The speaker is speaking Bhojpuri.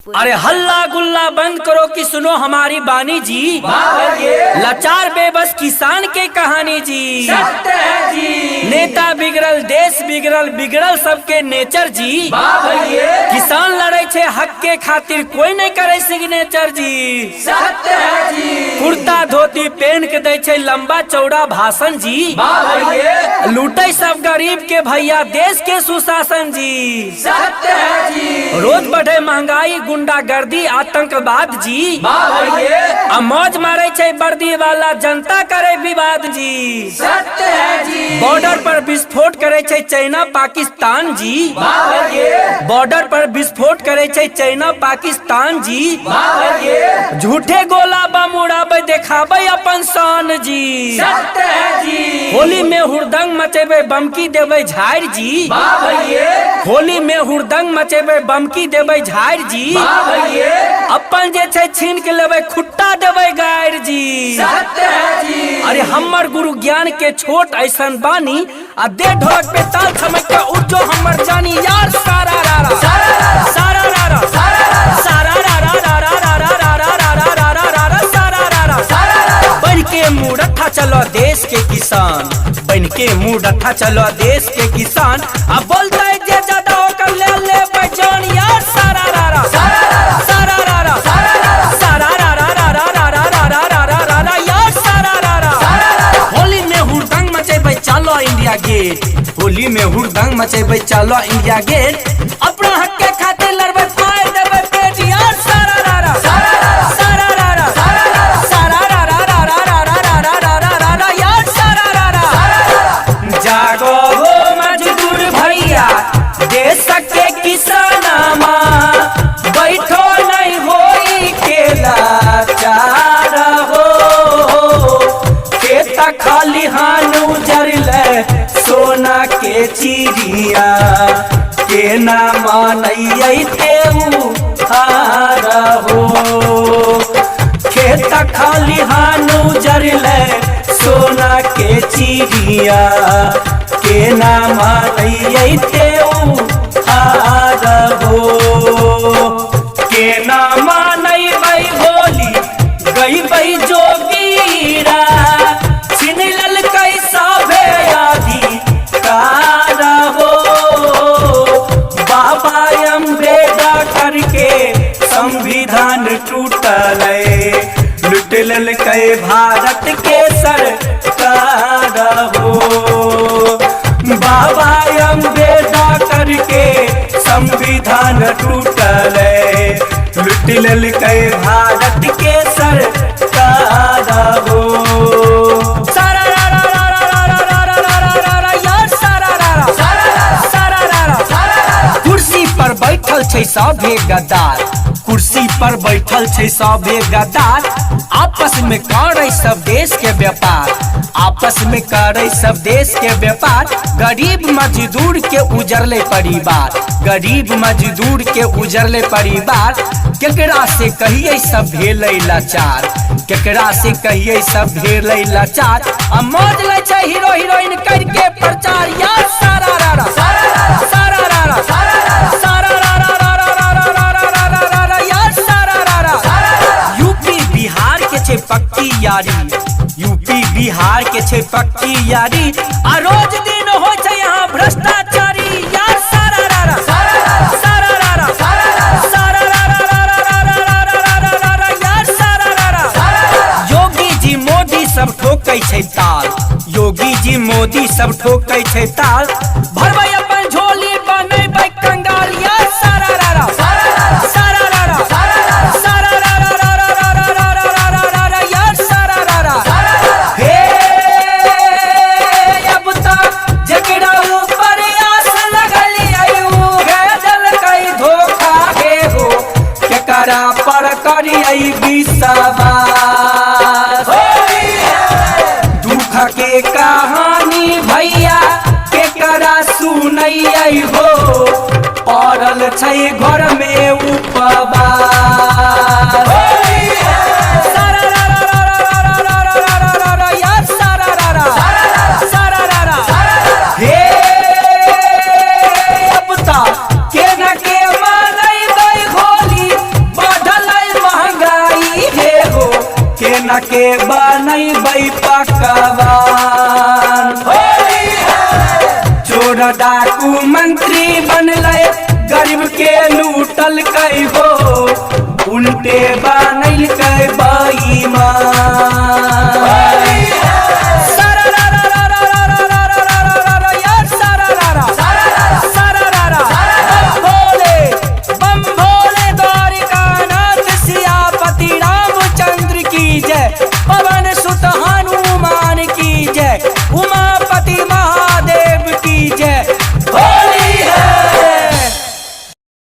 अरे हल्ला गुल्ला बंद करो कि सुनो हमारी बानी जी। लाचार बेबस किसान के कहानी जी। सत्य है जी। नेता बिगड़ल देश बिगड़ल बिगड़ल सबके नेचर जी। किसान लड़े छे हक के खातिर कोई नहीं करे सिग्नेचर जी। सत्य है जी। कुर्ता धोती पहन के दे छे लंबा चौड़ा भाषण जी। लूटे सब गरीब के भैया देश के सुशासन जी। सत्य है जी। रोज बढ़े महंगाई गुंडागर्दी आतंकवाद जी। मौज मारे छे वर्दी वाला जनता करे विवाद जी। सत्य है जी। बॉर्डर पर विस्फोट करे छे चाइना पाकिस्तान जी। बॉर्डर पर विस्फोट करे छे चाइना पाकिस्तान जी। झूठे गोला बम उड़ाबे देखाबे अपन शान जी। सत्य है जी। होली में हुड़दंग मचेबे बमकी देवे झाड़ जी। होली में हुड़दंग मचेबे बमकी देवे झाड़ जी। अपन जे छे छीन के लेवे खुट्टा देवे गायर जी। सत्य है जी। अरे हमर गुरु ज्ञान के छोट ऐसन बानी आ दे ढोलक पे ताल छमक के उठो हमर जानी यार सारा रारा सारा रारा सारा रारा रारा रारा रारा रारा रारा रारा सारा रारा बन के मुरठा चलो देश के किसान। बन के मुरठा चलो देश के किसान। अब बोलता है जे ज्यादा होकर ले ले बचन यार सारा रारा सारा रारा सारा रारा रारा रारा रारा रारा रारा यार सारा रारा। होली में हुड़दंग मचेबे चलो इंडिया गेट। होली में हुड़दंग मचेबे चलो इंडिया गेट। अपना हक के खातिर लड़बे फाड़ देबे पेट यार सारा रारा सारा रारा सारा रारा रारा रारा रारा रारा रारा यार सारा रारा। जागो हो मजदूर भैया देश के किसानमा। बैठो नहीं होई के लाचार हो। खेत खाली हानु जरले सोना के चिड़िया। के ना मानैये तेऊ हार हो। खेत खाली हानु जरले सोना के चिड़िया। के ना मानैये तेऊ हार हो। के ना मानैबै होली गईबै जोगीरा। छिन ललकै सभे अधिकार हो। बाबा अम्बेडकर के संविधान टूटल लुट ललकै भारत के सरकार हो। बाबा अम्बेडकर के संविधान टूटल लुट ललकै भारत के सरकार हो। सारा रारा रारा रारा रारा रारा रारा यार सारा रारा सारा रारा। कुर्सी पर बैठल छै सभे गद्दार। कुर्सी पर बैठल छै सभे गद्दार। आपस में करे सब देश के व्यापार। आपस में करे सब देश के व्यापार। गरीब मजदूर के उजरले परिवार। गरीब मजदूर के उजरले परिवार। केकरा से कहिए सब भेलै लाचार। केकरा से कहिए सब भेलै लाचार। अब मौज ले छै हीरो हीरोइन करके प्रचार यार सारा रारा सारा रारा सारा रारा रारा रारा रारा रारा रारा यार सारा रारा। यूपी बिहार के छे पक्की यारी। यूपी बिहार के छे पक्की यारी। आ रोज दिन हो छै यहाँ भ्रष्टाचारी यार सारा रारा सारा रारा सारा रारा रारा रारा रारा रारा रारा यार सारा रारा। योगी जी मोदी सब ठोकै छै ताल। योगी जी मोदी सब ठोकै छै ताल। भरबै अपन झोली बनैबै कंगाल यार सारा रारा सारा रारा सारा रारा रारा रारा रारा रारा रारा यार सारा रारा। हे अब तक जकरा ऊपर आस लगली आयु भेजल कई धोखा हे हो। केकरा पर करियै विश्वास। दुख के कहानी भैया केकरा सुनैयै हो। पड़ल छै घर में उपवास। सारा रारा रारा रारा रारा रारा रारा यार सारा रारा सारा रारा। हे अब तक के न के मानैबै होली केकरा के बनैबै पकवान। चोर डाकू मंत्री बनले गरीब के लूटल कै हो उल्टे बनैल कै बेईमान।